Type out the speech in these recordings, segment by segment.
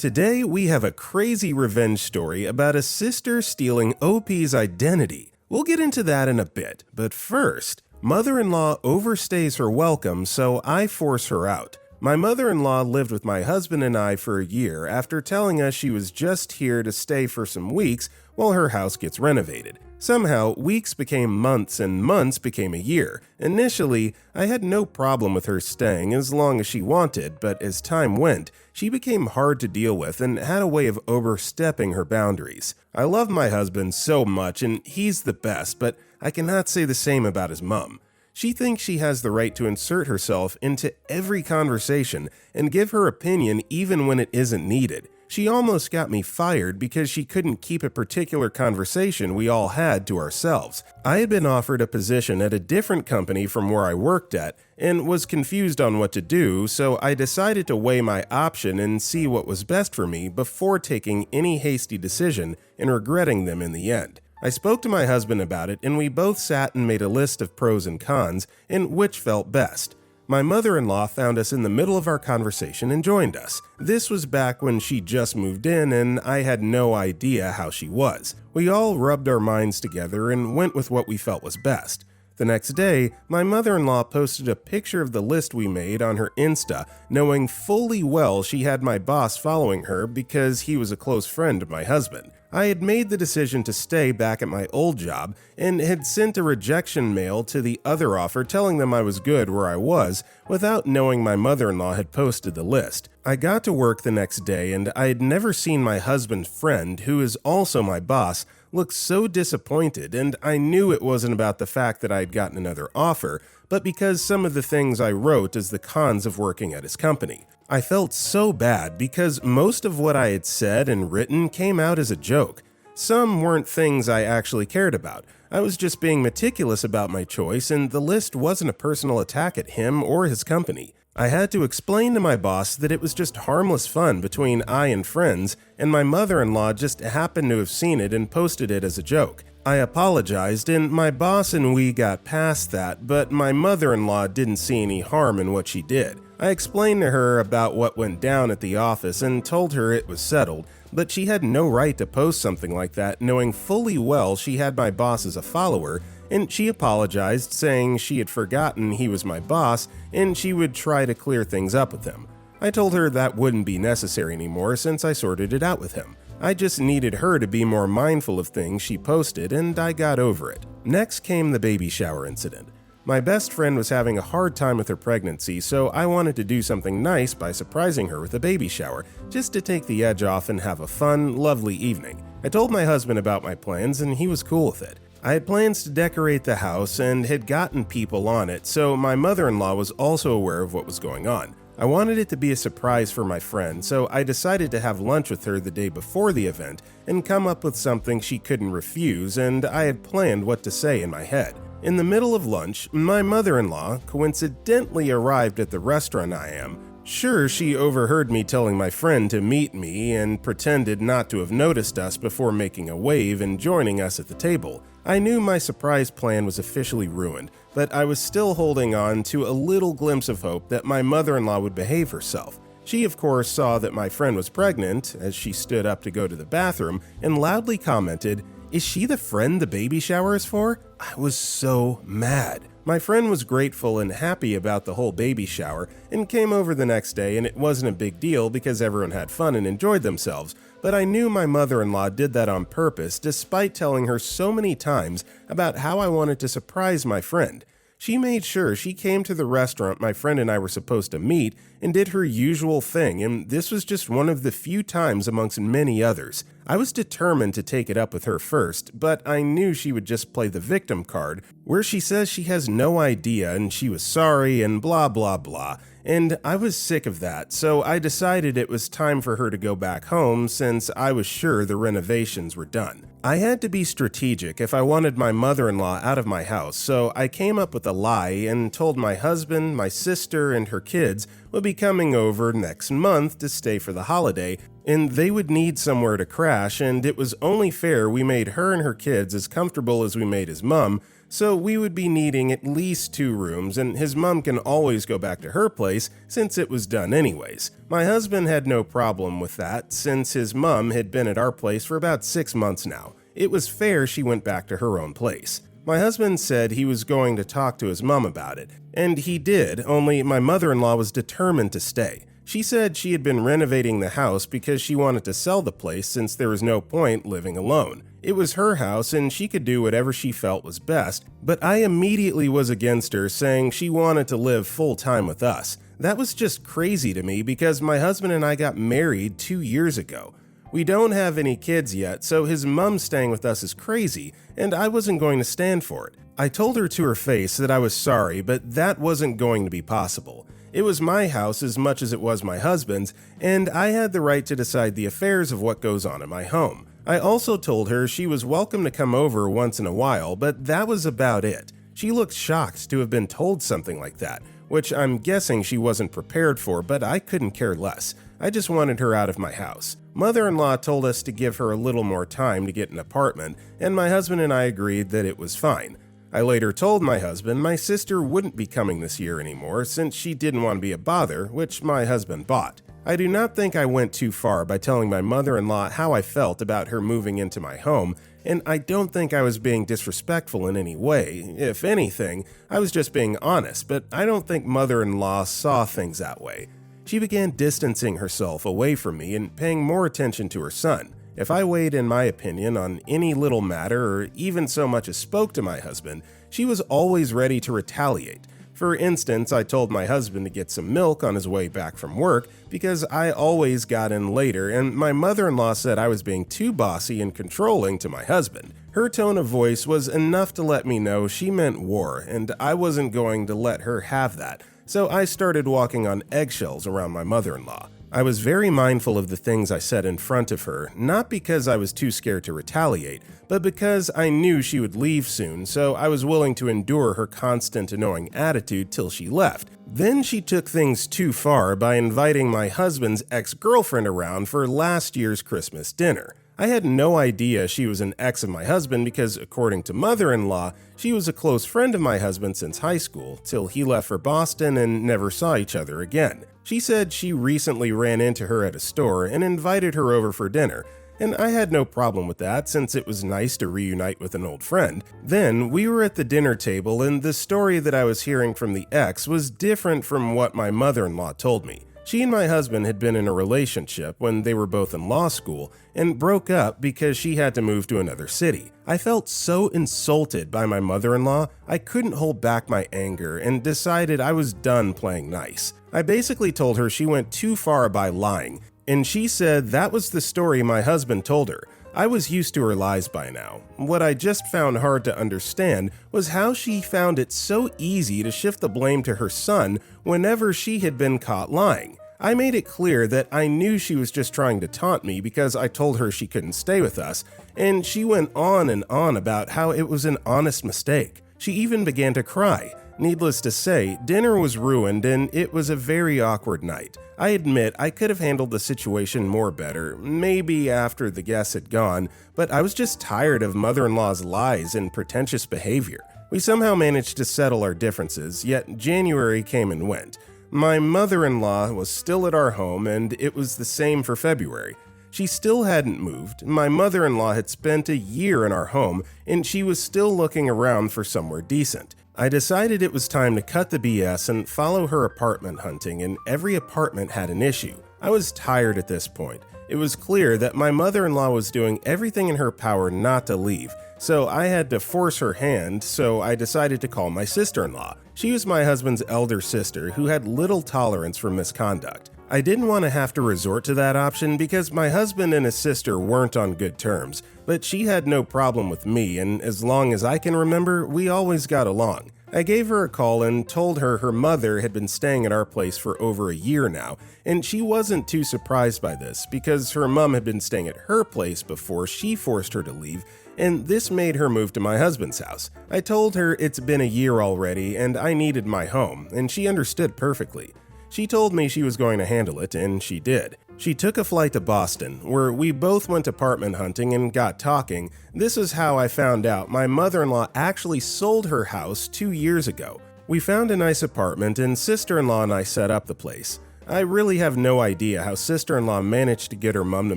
Today we have a crazy revenge story about a sister stealing OP's identity. We'll get into that in a bit, but first, mother-in-law overstays her welcome, so I force her out. My mother-in-law lived with my husband and I for a year after telling us she was just here to stay for some weeks while her house gets renovated. Somehow, weeks became months and months became a year. Initially, I had no problem with her staying as long as she wanted, but as time went, she became hard to deal with and had a way of overstepping her boundaries. I love my husband so much and he's the best, but I cannot say the same about his mom. She thinks she has the right to insert herself into every conversation and give her opinion even when it isn't needed. She almost got me fired because she couldn't keep a particular conversation we all had to ourselves. I had been offered a position at a different company from where I worked at and was confused on what to do, so I decided to weigh my option and see what was best for me before taking any hasty decision and regretting them in the end. I spoke to my husband about it and we both sat and made a list of pros and cons and which felt best. My mother-in-law found us in the middle of our conversation and joined us. This was back when she just moved in and I had no idea how she was. We all rubbed our minds together and went with what we felt was best. The next day, my mother-in-law posted a picture of the list we made on her Insta, knowing fully well she had my boss following her because he was a close friend of my husband. I had made the decision to stay back at my old job and had sent a rejection mail to the other offer telling them I was good where I was without knowing my mother-in-law had posted the list. I got to work the next day and I had never seen my husband's friend, who is also my boss, look so disappointed, and I knew it wasn't about the fact that I had gotten another offer, but because some of the things I wrote as the cons of working at his company. I felt so bad because most of what I had said and written came out as a joke. Some weren't things I actually cared about. I was just being meticulous about my choice, and the list wasn't a personal attack at him or his company. I had to explain to my boss that it was just harmless fun between I and friends, and my mother-in-law just happened to have seen it and posted it as a joke. I apologized, and my boss and we got past that, but my mother-in-law didn't see any harm in what she did. I explained to her about what went down at the office and told her it was settled, but she had no right to post something like that knowing fully well she had my boss as a follower, and she apologized, saying she had forgotten he was my boss and she would try to clear things up with him. I told her that wouldn't be necessary anymore since I sorted it out with him. I just needed her to be more mindful of things she posted, and I got over it. Next came the baby shower incident. My best friend was having a hard time with her pregnancy, so I wanted to do something nice by surprising her with a baby shower, just to take the edge off and have a fun, lovely evening. I told my husband about my plans and he was cool with it. I had plans to decorate the house and had gotten people on it, so my mother-in-law was also aware of what was going on. I wanted it to be a surprise for my friend, so I decided to have lunch with her the day before the event and come up with something she couldn't refuse, and I had planned what to say in my head. In the middle of lunch, my mother-in-law coincidentally arrived at the restaurant I am. Sure, she overheard me telling my friend to meet me and pretended not to have noticed us before making a wave and joining us at the table. I knew my surprise plan was officially ruined, but I was still holding on to a little glimpse of hope that my mother-in-law would behave herself. She, of course, saw that my friend was pregnant as she stood up to go to the bathroom and loudly commented, "Is she the friend the baby shower is for?" I was so mad. My friend was grateful and happy about the whole baby shower and came over the next day, and it wasn't a big deal because everyone had fun and enjoyed themselves, but I knew my mother-in-law did that on purpose despite telling her so many times about how I wanted to surprise my friend. She made sure she came to the restaurant my friend and I were supposed to meet and did her usual thing, and this was just one of the few times amongst many others. I was determined to take it up with her first, but I knew she would just play the victim card, where she says she has no idea and she was sorry and blah blah blah, and I was sick of that, so I decided it was time for her to go back home since I was sure the renovations were done. I had to be strategic if I wanted my mother-in-law out of my house, so I came up with a lie and told my husband, my sister, and her kids would be coming over next month to stay for the holiday, and they would need somewhere to crash, and it was only fair we made her and her kids as comfortable as we made his mom, so we would be needing at least 2 rooms, and his mom can always go back to her place since it was done anyways. My husband had no problem with that since his mom had been at our place for about 6 months now. It was fair she went back to her own place. My husband said he was going to talk to his mom about it, and he did, only my mother-in-law was determined to stay. She said she had been renovating the house because she wanted to sell the place since there was no point living alone. It was her house and she could do whatever she felt was best, but I immediately was against her, saying she wanted to live full-time with us. That was just crazy to me because my husband and I got married 2 years ago. We don't have any kids yet, so his mom staying with us is crazy, and I wasn't going to stand for it. I told her to her face that I was sorry, but that wasn't going to be possible. It was my house as much as it was my husband's, and I had the right to decide the affairs of what goes on in my home. I also told her she was welcome to come over once in a while, but that was about it. She looked shocked to have been told something like that, which I'm guessing she wasn't prepared for, but I couldn't care less. I just wanted her out of my house. Mother-in-law told us to give her a little more time to get an apartment, and my husband and I agreed that it was fine. I later told my husband my sister wouldn't be coming this year anymore since she didn't want to be a bother, which my husband bought. I do not think I went too far by telling my mother-in-law how I felt about her moving into my home, and I don't think I was being disrespectful in any way. If anything, I was just being honest, but I don't think mother-in-law saw things that way. She began distancing herself away from me and paying more attention to her son. If I weighed in my opinion on any little matter or even so much as spoke to my husband, she was always ready to retaliate. For instance, I told my husband to get some milk on his way back from work because I always got in later, and my mother-in-law said I was being too bossy and controlling to my husband. Her tone of voice was enough to let me know she meant war, and I wasn't going to let her have that, so I started walking on eggshells around my mother-in-law. I was very mindful of the things I said in front of her, not because I was too scared to retaliate, but because I knew she would leave soon, so I was willing to endure her constant annoying attitude till she left. Then she took things too far by inviting my husband's ex-girlfriend around for last year's Christmas dinner. I had no idea she was an ex of my husband because, according to mother-in-law, she was a close friend of my husband since high school, till he left for Boston and never saw each other again. She said she recently ran into her at a store and invited her over for dinner, and I had no problem with that since it was nice to reunite with an old friend. Then we were at the dinner table, and the story that I was hearing from the ex was different from what my mother-in-law told me. She and my husband had been in a relationship when they were both in law school and broke up because she had to move to another city. I felt so insulted by my mother-in-law, I couldn't hold back my anger and decided I was done playing nice. I basically told her she went too far by lying, and she said that was the story my husband told her. I was used to her lies by now. What I just found hard to understand was how she found it so easy to shift the blame to her son whenever she had been caught lying. I made it clear that I knew she was just trying to taunt me because I told her she couldn't stay with us, and she went on and on about how it was an honest mistake. She even began to cry. Needless to say, dinner was ruined and it was a very awkward night. I admit I could have handled the situation more better, maybe after the guests had gone, but I was just tired of mother-in-law's lies and pretentious behavior. We somehow managed to settle our differences, yet January came and went. My mother-in-law was still at our home, and it was the same for February. She still hadn't moved. My mother-in-law had spent a year in our home, and she was still looking around for somewhere decent. I decided it was time to cut the BS and follow her apartment hunting, and every apartment had an issue. I was tired at this point. It was clear that my mother-in-law was doing everything in her power not to leave, so I had to force her hand, so I decided to call my sister-in-law. She was my husband's elder sister who had little tolerance for misconduct. I didn't want to have to resort to that option because my husband and his sister weren't on good terms, but she had no problem with me, and as long as I can remember, we always got along. I gave her a call and told her her mother had been staying at our place for over a year now, and she wasn't too surprised by this because her mom had been staying at her place before she forced her to leave, and this made her move to my husband's house. I told her it's been a year already and I needed my home, and she understood perfectly. She told me she was going to handle it, and she did. She took a flight to Boston, where we both went apartment hunting and got talking. This is how I found out my mother-in-law actually sold her house 2 years ago. We found a nice apartment, and sister-in-law and I set up the place. I really have no idea how sister-in-law managed to get her mom to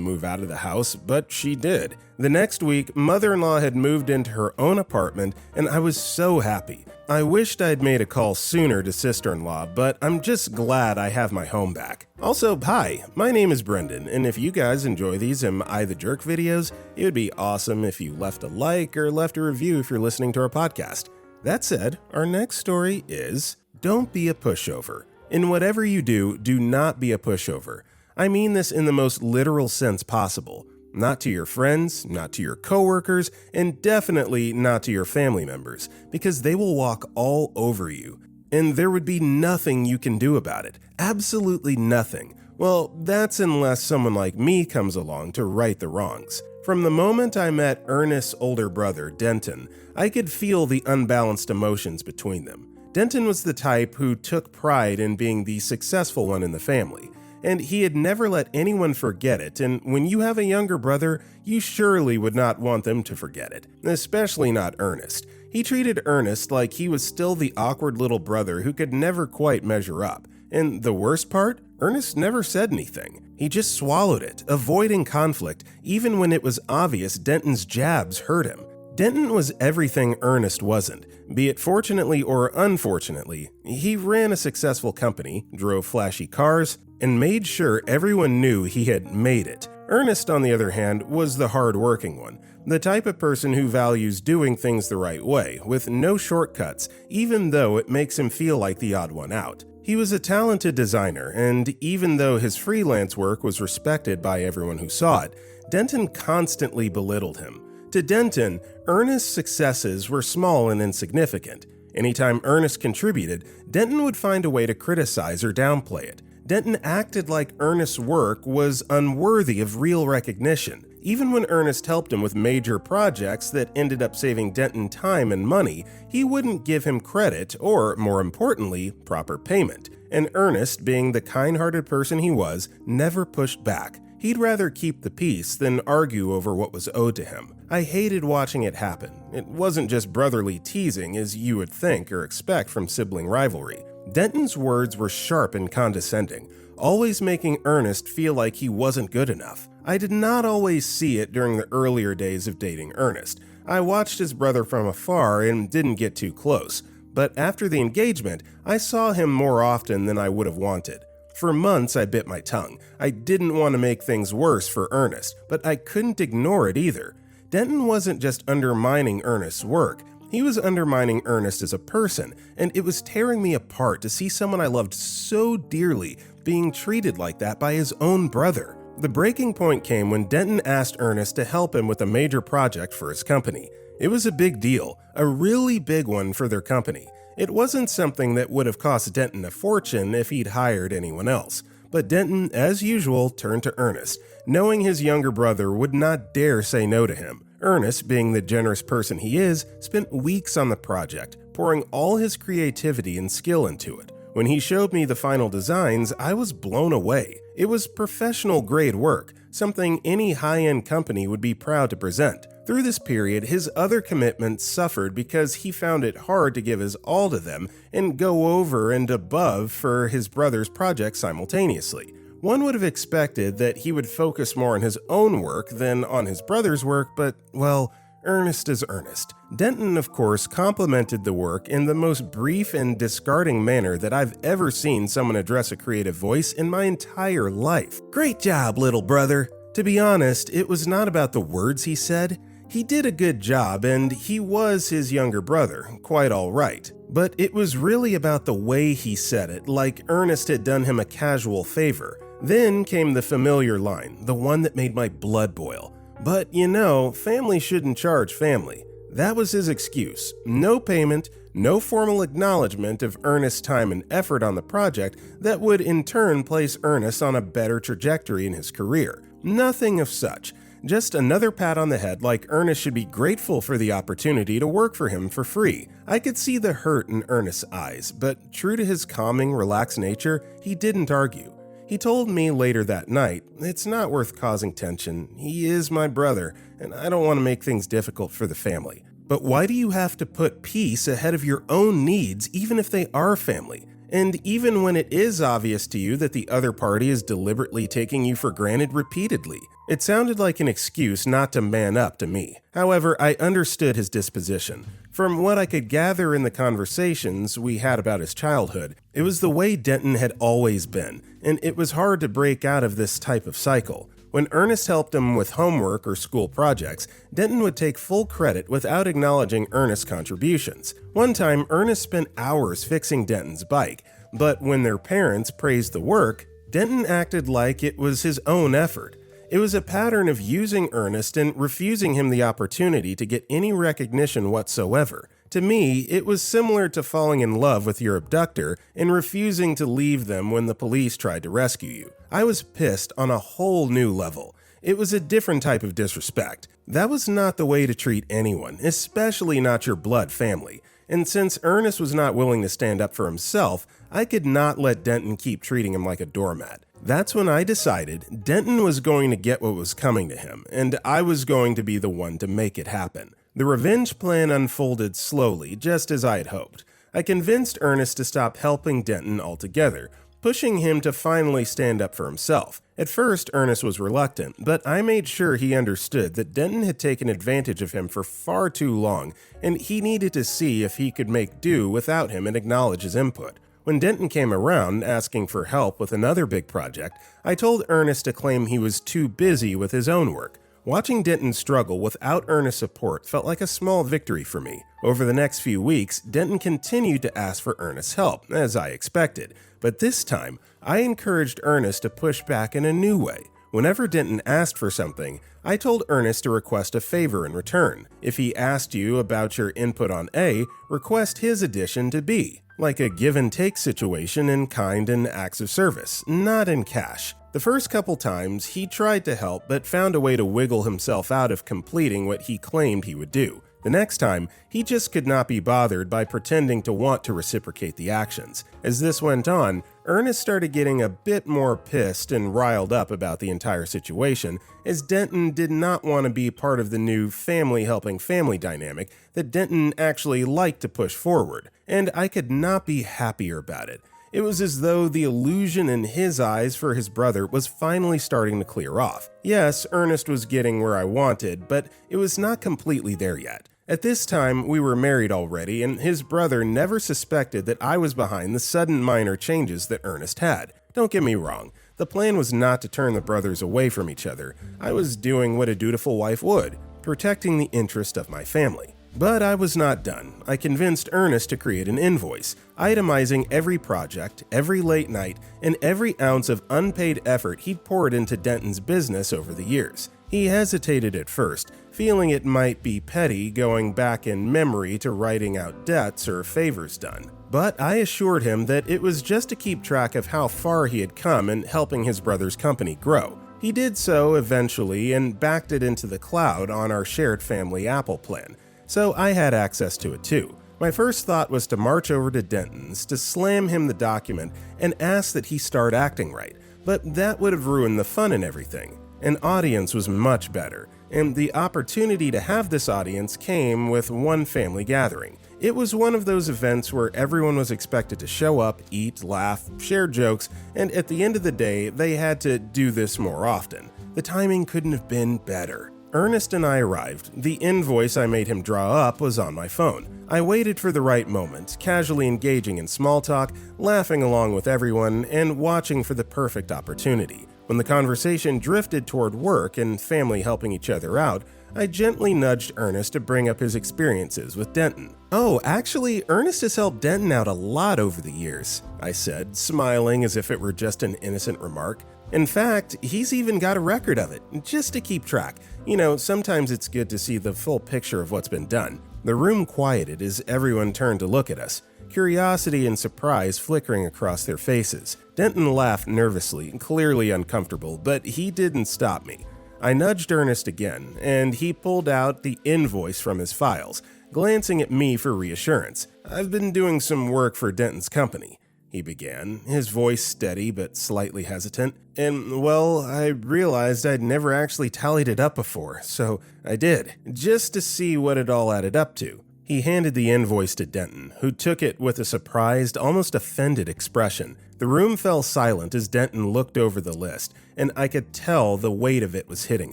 move out of the house, but she did. The next week, mother-in-law had moved into her own apartment, and I was so happy. I wished I'd made a call sooner to sister-in-law, but I'm just glad I have my home back. Also, hi, my name is Brendan, and if you guys enjoy these Am I the Jerk videos, it would be awesome if you left a like or left a review if you're listening to our podcast. That said, our next story is Don't Be a Pushover. In whatever you do, do not be a pushover. I mean this in the most literal sense possible. Not to your friends, not to your coworkers, and definitely not to your family members, because they will walk all over you. And there would be nothing you can do about it. Absolutely nothing. Well, that's unless someone like me comes along to right the wrongs. From the moment I met Ernest's older brother, Denton, I could feel the unbalanced emotions between them. Denton was the type who took pride in being the successful one in the family, and he had never let anyone forget it, and when you have a younger brother, you surely would not want them to forget it, especially not Ernest. He treated Ernest like he was still the awkward little brother who could never quite measure up, and the worst part, Ernest never said anything. He just swallowed it, avoiding conflict, even when it was obvious Denton's jabs hurt him. Denton was everything Ernest wasn't, be it fortunately or unfortunately. He ran a successful company, drove flashy cars, and made sure everyone knew he had made it. Ernest, on the other hand, was the hard-working one, the type of person who values doing things the right way, with no shortcuts, even though it makes him feel like the odd one out. He was a talented designer, and even though his freelance work was respected by everyone who saw it, Denton constantly belittled him. To Denton, Ernest's successes were small and insignificant. Anytime Ernest contributed, Denton would find a way to criticize or downplay it. Denton acted like Ernest's work was unworthy of real recognition. Even when Ernest helped him with major projects that ended up saving Denton time and money, he wouldn't give him credit or, more importantly, proper payment. And Ernest, being the kind-hearted person he was, never pushed back. He'd rather keep the peace than argue over what was owed to him. I hated watching it happen. It wasn't just brotherly teasing as you would think or expect from sibling rivalry. Denton's words were sharp and condescending, always making Ernest feel like he wasn't good enough. I did not always see it during the earlier days of dating Ernest. I watched his brother from afar and didn't get too close, but after the engagement, I saw him more often than I would have wanted. For months, I bit my tongue. I didn't want to make things worse for Ernest, but I couldn't ignore it either. Denton wasn't just undermining Ernest's work, he was undermining Ernest as a person, and it was tearing me apart to see someone I loved so dearly being treated like that by his own brother. The breaking point came when Denton asked Ernest to help him with a major project for his company. It was a big deal, a really big one for their company. It wasn't something that would have cost Denton a fortune if he'd hired anyone else. But Denton, as usual, turned to Ernest, knowing his younger brother would not dare say no to him. Ernest, being the generous person he is, spent weeks on the project, pouring all his creativity and skill into it. When he showed me the final designs, I was blown away. It was professional-grade work, something any high-end company would be proud to present. Through this period, his other commitments suffered because he found it hard to give his all to them and go over and above for his brother's project simultaneously. One would have expected that he would focus more on his own work than on his brother's work, but, well, Ernest is Ernest. Denton, of course, complimented the work in the most brief and discarding manner that I've ever seen someone address a creative voice in my entire life. "Great job, little brother." To be honest, it was not about the words he said. He did a good job, and he was his younger brother, quite all right. But it was really about the way he said it, like Ernest had done him a casual favor. Then came the familiar line, the one that made my blood boil. "But, you know, family shouldn't charge family." That was his excuse. No payment, no formal acknowledgement of Ernest's time and effort on the project that would in turn place Ernest on a better trajectory in his career. Nothing of such. Just another pat on the head, like Ernest should be grateful for the opportunity to work for him for free. I could see the hurt in Ernest's eyes, but true to his calming, relaxed nature, he didn't argue. He told me later that night, "It's not worth causing tension. He is my brother, and I don't want to make things difficult for the family. But why do you have to put peace ahead of your own needs, even if they are family? And even when it is obvious to you that the other party is deliberately taking you for granted repeatedly?" It sounded like an excuse not to man up to me. However, I understood his disposition. From what I could gather in the conversations we had about his childhood, it was the way Denton had always been, and it was hard to break out of this type of cycle. When Ernest helped him with homework or school projects, Denton would take full credit without acknowledging Ernest's contributions. One time, Ernest spent hours fixing Denton's bike, but when their parents praised the work, Denton acted like it was his own effort. It was a pattern of using Ernest and refusing him the opportunity to get any recognition whatsoever. To me, it was similar to falling in love with your abductor and refusing to leave them when the police tried to rescue you. I was pissed on a whole new level. It was a different type of disrespect. That was not the way to treat anyone, especially not your blood family. And since Ernest was not willing to stand up for himself, I could not let Denton keep treating him like a doormat. That's when I decided Denton was going to get what was coming to him, and I was going to be the one to make it happen. The revenge plan unfolded slowly, just as I had hoped. I convinced Ernest to stop helping Denton altogether, pushing him to finally stand up for himself. At first, Ernest was reluctant, but I made sure he understood that Denton had taken advantage of him for far too long, and he needed to see if he could make do without him and acknowledge his input. When Denton came around asking for help with another big project, I told Ernest to claim he was too busy with his own work. Watching Denton struggle without Ernest's support felt like a small victory for me. Over the next few weeks, Denton continued to ask for Ernest's help, as I expected, but this time, I encouraged Ernest to push back in a new way. Whenever Denton asked for something, I told Ernest to request a favor in return. If he asked you about your input on A, request his addition to B. Like a give-and-take situation in kind and acts of service, not in cash. The first couple times, he tried to help but found a way to wiggle himself out of completing what he claimed he would do. The next time, he just could not be bothered by pretending to want to reciprocate the actions. As this went on, Ernest started getting a bit more pissed and riled up about the entire situation, as Denton did not want to be part of the new family helping family dynamic that Denton actually liked to push forward, and I could not be happier about it. It was as though the illusion in his eyes for his brother was finally starting to clear off. Yes, Ernest was getting where I wanted, but it was not completely there yet. At this time, we were married already, and his brother never suspected that I was behind the sudden minor changes that Ernest had. Don't get me wrong, the plan was not to turn the brothers away from each other. I was doing what a dutiful wife would, protecting the interest of my family. But I was not done. I convinced Ernest to create an invoice, itemizing every project, every late night, and every ounce of unpaid effort he'd poured into Denton's business over the years. He hesitated at first, feeling it might be petty going back in memory to writing out debts or favors done. But I assured him that it was just to keep track of how far he had come in helping his brother's company grow. He did so eventually and backed it into the cloud on our shared family Apple plan, so I had access to it too. My first thought was to march over to Denton's to slam him the document and ask that he start acting right, but that would have ruined the fun and everything. An audience was much better, and the opportunity to have this audience came with one family gathering. It was one of those events where everyone was expected to show up, eat, laugh, share jokes, and at the end of the day, they had to do this more often. The timing couldn't have been better. Ernest and I arrived. The invoice I made him draw up was on my phone. I waited for the right moment, casually engaging in small talk, laughing along with everyone, and watching for the perfect opportunity. When the conversation drifted toward work and family helping each other out, I gently nudged Ernest to bring up his experiences with Denton. "Oh, actually, Ernest has helped Denton out a lot over the years," I said, smiling as if it were just an innocent remark. "In fact, he's even got a record of it, just to keep track. You know, sometimes it's good to see the full picture of what's been done." The room quieted as everyone turned to look at us, curiosity and surprise flickering across their faces. Denton laughed nervously, clearly uncomfortable, but he didn't stop me. I nudged Ernest again, and he pulled out the invoice from his files, glancing at me for reassurance. "I've been doing some work for Denton's company," he began, his voice steady but slightly hesitant. "And, well, I realized I'd never actually tallied it up before, so I did, just to see what it all added up to." He handed the invoice to Denton, who took it with a surprised, almost offended expression. The room fell silent as Denton looked over the list, and I could tell the weight of it was hitting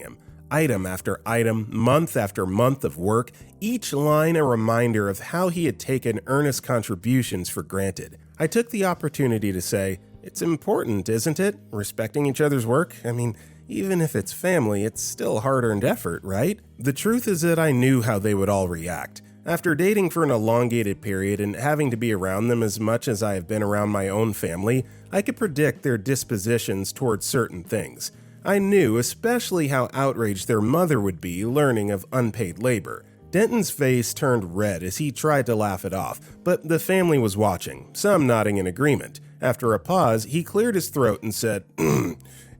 him. Item after item, month after month of work, each line a reminder of how he had taken Ernest's contributions for granted. I took the opportunity to say, "It's important, isn't it? Respecting each other's work? I mean, even if it's family, it's still hard-earned effort, right?" The truth is that I knew how they would all react. After dating for an elongated period and having to be around them as much as I have been around my own family, I could predict their dispositions towards certain things. I knew especially how outraged their mother would be learning of unpaid labor. Denton's face turned red as he tried to laugh it off, but the family was watching, some nodding in agreement. After a pause, he cleared his throat and said,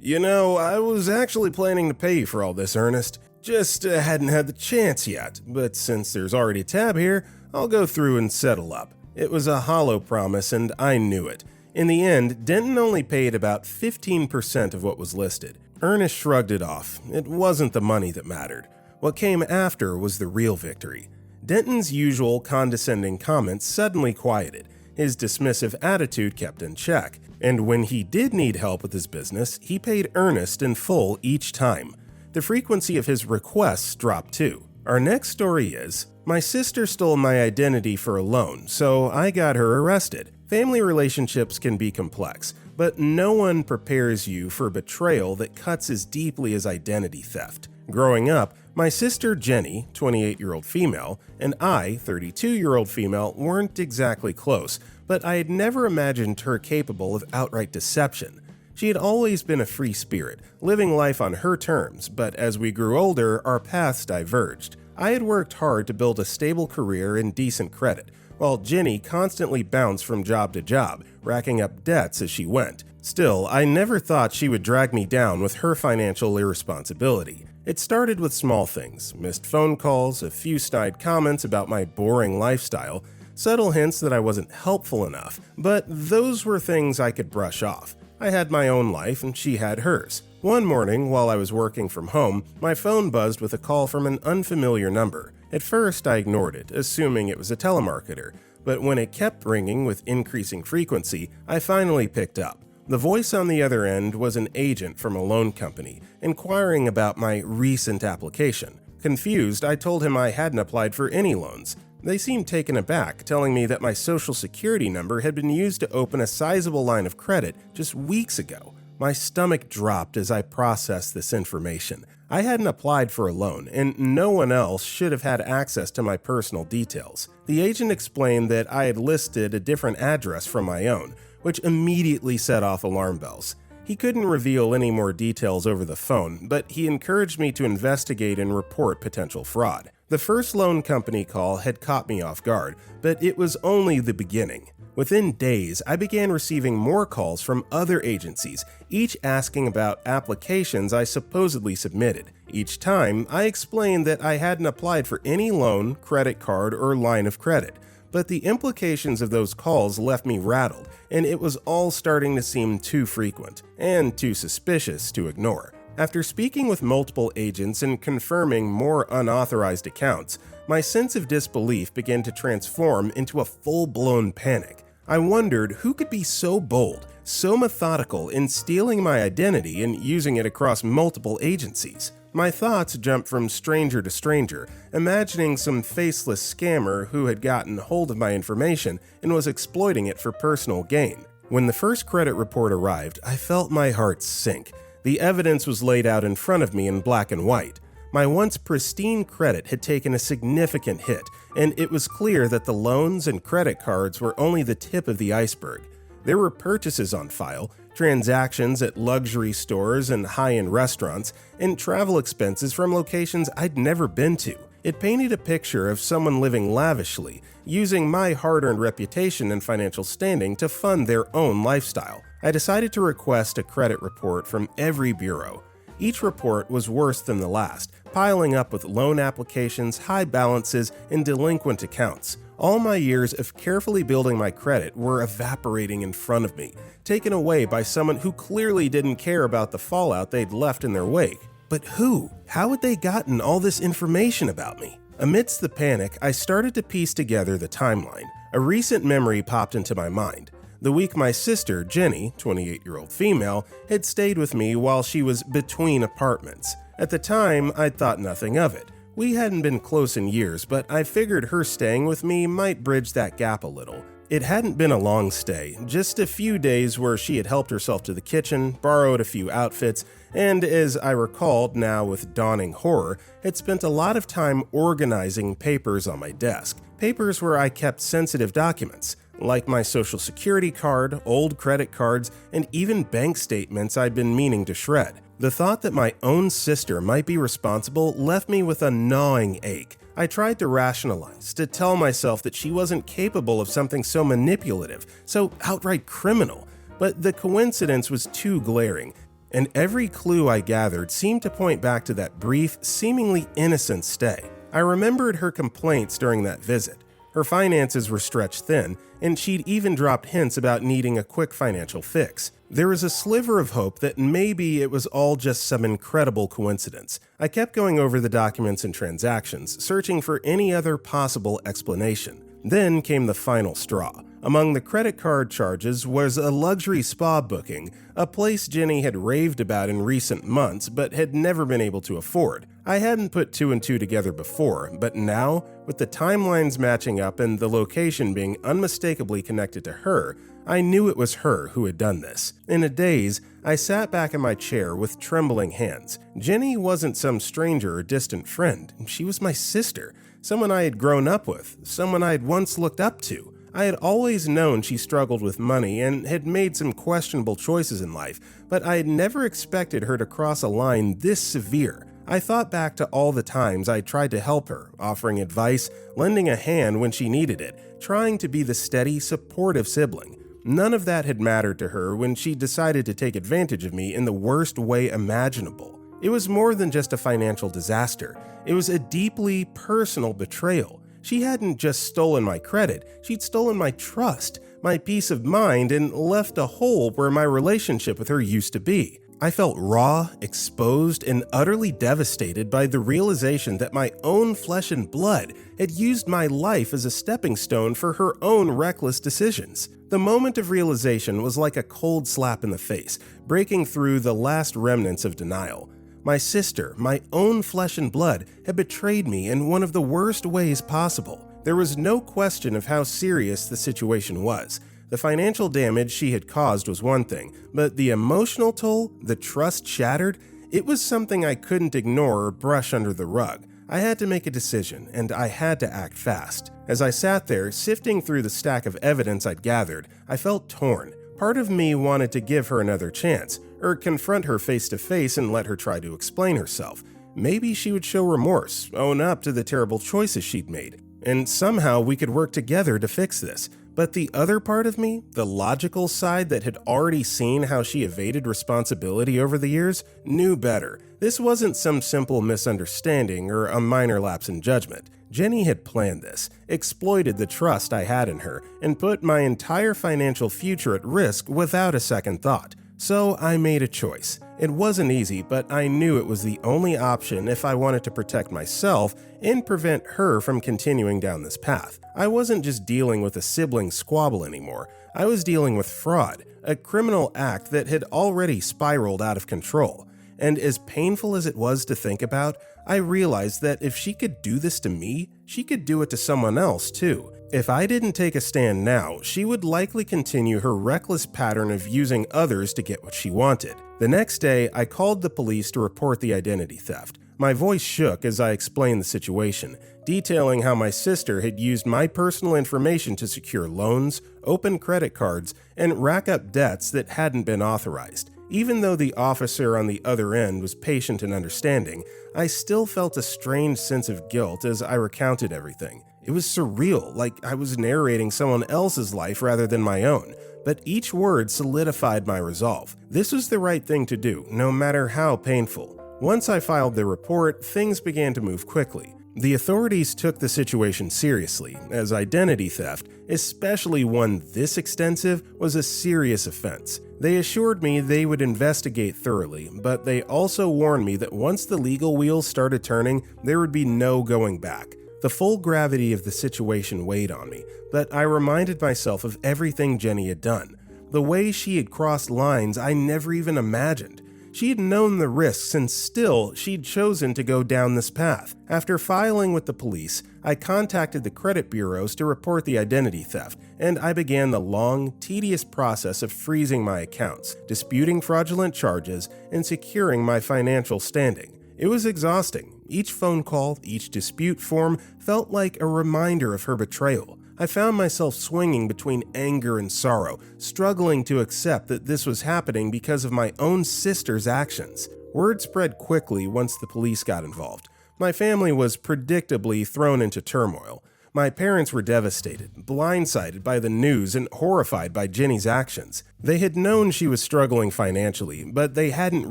"You know, I was actually planning to pay you for all this, Ernest. Just hadn't had the chance yet, but since there's already a tab here, I'll go through and settle up." It was a hollow promise, and I knew it. In the end, Denton only paid about 15% of what was listed. Ernest shrugged it off. It wasn't the money that mattered. What came after was the real victory. Denton's usual condescending comments suddenly quieted. His dismissive attitude kept in check, and when he did need help with his business, he paid Ernest in full each time. The frequency of his requests dropped too. Our next story is, my sister stole my identity for a loan, so I got her arrested. Family relationships can be complex, but no one prepares you for betrayal that cuts as deeply as identity theft. Growing up, my sister Jenny, 28-year-old female, and I, 32-year-old female, weren't exactly close, but I had never imagined her capable of outright deception. She had always been a free spirit, living life on her terms, but as we grew older, our paths diverged. I had worked hard to build a stable career and decent credit, while Jenny constantly bounced from job to job, racking up debts as she went. Still, I never thought she would drag me down with her financial irresponsibility. It started with small things, missed phone calls, a few snide comments about my boring lifestyle, subtle hints that I wasn't helpful enough, but those were things I could brush off. I had my own life and she had hers. One morning, while I was working from home, my phone buzzed with a call from an unfamiliar number. At first, I ignored it, assuming it was a telemarketer, but when it kept ringing with increasing frequency, I finally picked up. The voice on the other end was an agent from a loan company, inquiring about my recent application. Confused, I told him I hadn't applied for any loans. They seemed taken aback, telling me that my social security number had been used to open a sizable line of credit just weeks ago. My stomach dropped as I processed this information. I hadn't applied for a loan, and no one else should have had access to my personal details. The agent explained that I had listed a different address from my own, which immediately set off alarm bells. He couldn't reveal any more details over the phone, but he encouraged me to investigate and report potential fraud. The first loan company call had caught me off guard, but it was only the beginning. Within days, I began receiving more calls from other agencies, each asking about applications I supposedly submitted. Each time, I explained that I hadn't applied for any loan, credit card, or line of credit. But the implications of those calls left me rattled, and it was all starting to seem too frequent and too suspicious to ignore. After speaking with multiple agents and confirming more unauthorized accounts, my sense of disbelief began to transform into a full-blown panic. I wondered who could be so bold, so methodical in stealing my identity and using it across multiple agencies. My thoughts jumped from stranger to stranger, imagining some faceless scammer who had gotten hold of my information and was exploiting it for personal gain. When the first credit report arrived, I felt my heart sink. The evidence was laid out in front of me in black and white. My once pristine credit had taken a significant hit, and it was clear that the loans and credit cards were only the tip of the iceberg. There were purchases on file, transactions at luxury stores and high-end restaurants, and travel expenses from locations I'd never been to. It painted a picture of someone living lavishly, using my hard-earned reputation and financial standing to fund their own lifestyle. I decided to request a credit report from every bureau. Each report was worse than the last, piling up with loan applications, high balances, and delinquent accounts. All my years of carefully building my credit were evaporating in front of me, taken away by someone who clearly didn't care about the fallout they'd left in their wake. But who? How had they gotten all this information about me? Amidst the panic, I started to piece together the timeline. A recent memory popped into my mind. The week my sister, Jenny, 28-year-old female, had stayed with me while she was between apartments. At the time, I'd thought nothing of it. We hadn't been close in years, but I figured her staying with me might bridge that gap a little. It hadn't been a long stay, just a few days where she had helped herself to the kitchen, borrowed a few outfits, and as I recalled now with dawning horror, had spent a lot of time organizing papers on my desk. Papers where I kept sensitive documents, like my social security card, old credit cards, and even bank statements I'd been meaning to shred. The thought that my own sister might be responsible left me with a gnawing ache. I tried to rationalize, to tell myself that she wasn't capable of something so manipulative, so outright criminal, but the coincidence was too glaring, and every clue I gathered seemed to point back to that brief, seemingly innocent stay. I remembered her complaints during that visit. Her finances were stretched thin, and she'd even dropped hints about needing a quick financial fix. There was a sliver of hope that maybe it was all just some incredible coincidence. I kept going over the documents and transactions, searching for any other possible explanation. Then came the final straw. Among the credit card charges was a luxury spa booking, a place Jenny had raved about in recent months but had never been able to afford. I hadn't put two and two together before, but now, with the timelines matching up and the location being unmistakably connected to her, I knew it was her who had done this. In a daze, I sat back in my chair with trembling hands. Jenny wasn't some stranger or distant friend. She was my sister, someone I had grown up with, someone I had once looked up to. I had always known she struggled with money and had made some questionable choices in life, but I had never expected her to cross a line this severe. I thought back to all the times I tried to help her, offering advice, lending a hand when she needed it, trying to be the steady, supportive sibling. None of that had mattered to her when she decided to take advantage of me in the worst way imaginable. It was more than just a financial disaster. It was a deeply personal betrayal. She hadn't just stolen my credit, she'd stolen my trust, my peace of mind, and left a hole where my relationship with her used to be. I felt raw, exposed, and utterly devastated by the realization that my own flesh and blood had used my life as a stepping stone for her own reckless decisions. The moment of realization was like a cold slap in the face, breaking through the last remnants of denial. My sister, my own flesh and blood, had betrayed me in one of the worst ways possible. There was no question of how serious the situation was. The financial damage she had caused was one thing, but the emotional toll, the trust shattered, it was something I couldn't ignore or brush under the rug. I had to make a decision, and I had to act fast. As I sat there, sifting through the stack of evidence I'd gathered, I felt torn. Part of me wanted to give her another chance, or confront her face to face and let her try to explain herself. Maybe she would show remorse, own up to the terrible choices she'd made, and somehow we could work together to fix this. But the other part of me, the logical side that had already seen how she evaded responsibility over the years, knew better. This wasn't some simple misunderstanding or a minor lapse in judgment. Jenny had planned this, exploited the trust I had in her, and put my entire financial future at risk without a second thought. So I made a choice. It wasn't easy, but I knew it was the only option if I wanted to protect myself and prevent her from continuing down this path. I wasn't just dealing with a sibling squabble anymore. I was dealing with fraud, a criminal act that had already spiraled out of control. And as painful as it was to think about, I realized that if she could do this to me, she could do it to someone else too. If I didn't take a stand now, she would likely continue her reckless pattern of using others to get what she wanted. The next day, I called the police to report the identity theft. My voice shook as I explained the situation, detailing how my sister had used my personal information to secure loans, open credit cards, and rack up debts that hadn't been authorized. Even though the officer on the other end was patient and understanding, I still felt a strange sense of guilt as I recounted everything. It was surreal, like I was narrating someone else's life rather than my own. but each word solidified my resolve. This was the right thing to do, no matter how painful. Once I filed the report, things began to move quickly. The authorities took the situation seriously, as identity theft, especially one this extensive, was a serious offense. They assured me they would investigate thoroughly, but they also warned me that once the legal wheels started turning, there would be no going back. The full gravity of the situation weighed on me, but I reminded myself of everything Jenny had done. The way she had crossed lines I never even imagined. She had known the risks and still she'd chosen to go down this path. After filing with the police, I contacted the credit bureaus to report the identity theft, and I began the long, tedious process of freezing my accounts, disputing fraudulent charges, and securing my financial standing. It was exhausting. Each phone call, each dispute form felt like a reminder of her betrayal. I found myself swinging between anger and sorrow, struggling to accept that this was happening because of my own sister's actions. Word spread quickly once the police got involved. My family was predictably thrown into turmoil. My parents were devastated, blindsided by the news and horrified by Jenny's actions. They had known she was struggling financially, but they hadn't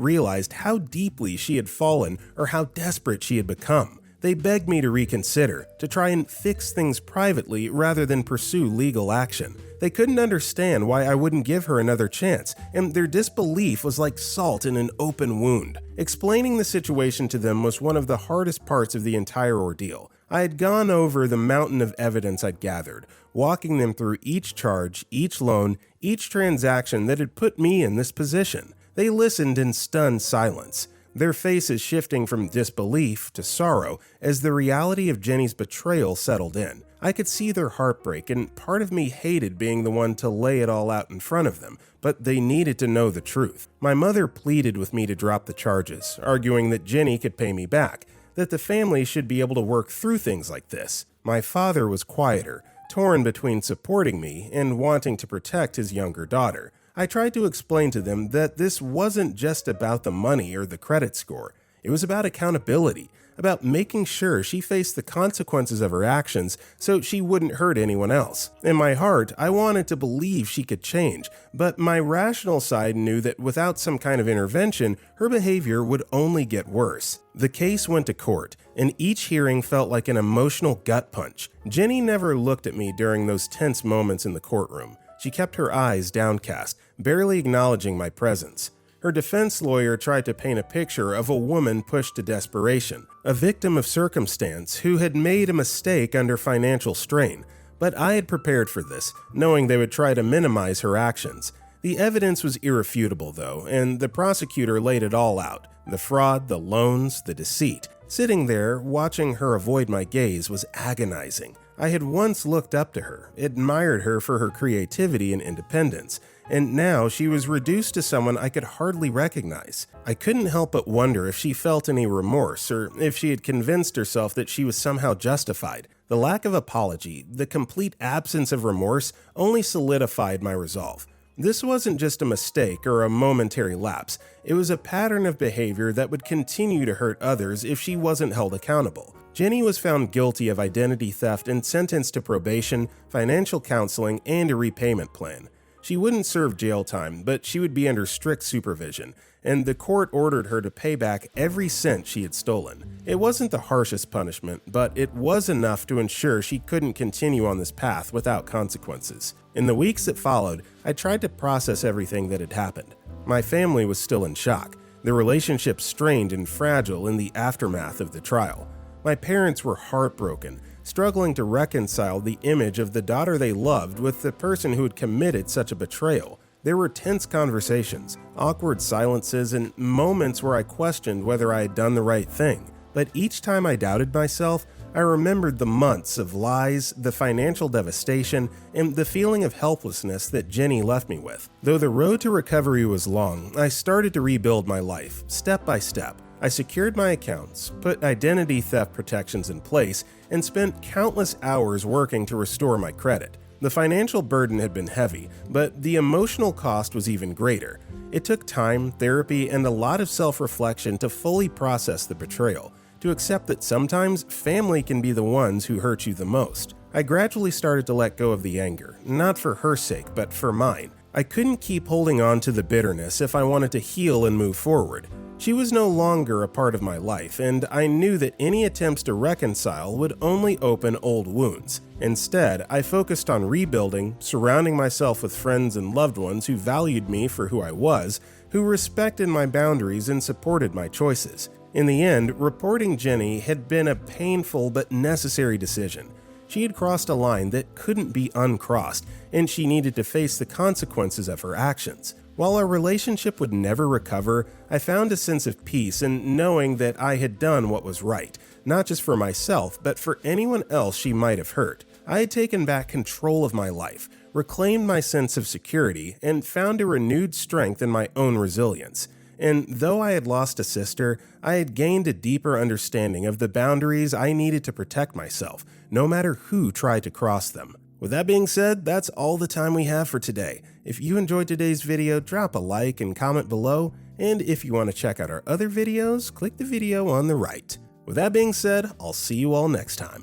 realized how deeply she had fallen or how desperate she had become. They begged me to reconsider, to try and fix things privately rather than pursue legal action. They couldn't understand why I wouldn't give her another chance, and their disbelief was like salt in an open wound. Explaining the situation to them was one of the hardest parts of the entire ordeal. I had gone over the mountain of evidence I'd gathered, walking them through each charge, each loan, each transaction that had put me in this position. They listened in stunned silence, their faces shifting from disbelief to sorrow as the reality of Jenny's betrayal settled in. I could see their heartbreak, and part of me hated being the one to lay it all out in front of them, but they needed to know the truth. My mother pleaded with me to drop the charges, arguing that Jenny could pay me back, that the family should be able to work through things like this. My father was quieter, torn between supporting me and wanting to protect his younger daughter. I tried to explain to them that this wasn't just about the money or the credit score. It was about accountability, about making sure she faced the consequences of her actions so she wouldn't hurt anyone else. In my heart, I wanted to believe she could change, but my rational side knew that without some kind of intervention, her behavior would only get worse. The case went to court, and each hearing felt like an emotional gut punch. Jenny never looked at me during those tense moments in the courtroom. She kept her eyes downcast, barely acknowledging my presence. Her defense lawyer tried to paint a picture of a woman pushed to desperation, a victim of circumstance who had made a mistake under financial strain. But I had prepared for this, knowing they would try to minimize her actions. The evidence was irrefutable, though, and the prosecutor laid it all out. The fraud, the loans, the deceit. Sitting there, watching her avoid my gaze was agonizing. I had once looked up to her, admired her for her creativity and independence, and now she was reduced to someone I could hardly recognize. I couldn't help but wonder if she felt any remorse, or if she had convinced herself that she was somehow justified. The lack of apology, the complete absence of remorse, only solidified my resolve. This wasn't just a mistake or a momentary lapse. It was a pattern of behavior that would continue to hurt others if she wasn't held accountable. Jenny was found guilty of identity theft and sentenced to probation, financial counseling, and a repayment plan. She wouldn't serve jail time, but she would be under strict supervision, and the court ordered her to pay back every cent she had stolen. It wasn't the harshest punishment, but it was enough to ensure she couldn't continue on this path without consequences. In the weeks that followed, I tried to process everything that had happened. My family was still in shock, the relationship strained and fragile in the aftermath of the trial. My parents were heartbroken, struggling to reconcile the image of the daughter they loved with the person who had committed such a betrayal. There were tense conversations, awkward silences, and moments where I questioned whether I had done the right thing. But each time I doubted myself, I remembered the months of lies, the financial devastation, and the feeling of helplessness that Jenny left me with. Though the road to recovery was long, I started to rebuild my life, step by step. I secured my accounts, put identity theft protections in place, and spent countless hours working to restore my credit. The financial burden had been heavy, but the emotional cost was even greater. It took time, therapy, and a lot of self-reflection to fully process the betrayal, to accept that sometimes family can be the ones who hurt you the most. I gradually started to let go of the anger, not for her sake, but for mine. I couldn't keep holding on to the bitterness if I wanted to heal and move forward. She was no longer a part of my life, and I knew that any attempts to reconcile would only open old wounds. Instead, I focused on rebuilding, surrounding myself with friends and loved ones who valued me for who I was, who respected my boundaries and supported my choices. In the end, reporting Jenny had been a painful but necessary decision. She had crossed a line that couldn't be uncrossed, and she needed to face the consequences of her actions. While our relationship would never recover, I found a sense of peace in knowing that I had done what was right, not just for myself, but for anyone else she might have hurt. I had taken back control of my life, reclaimed my sense of security, and found a renewed strength in my own resilience. And though I had lost a sister, I had gained a deeper understanding of the boundaries I needed to protect myself, no matter who tried to cross them. With that being said, that's all the time we have for today. If you enjoyed today's video, drop a like and comment below, and if you want to check out our other videos, click the video on the right. With that being said, I'll see you all next time.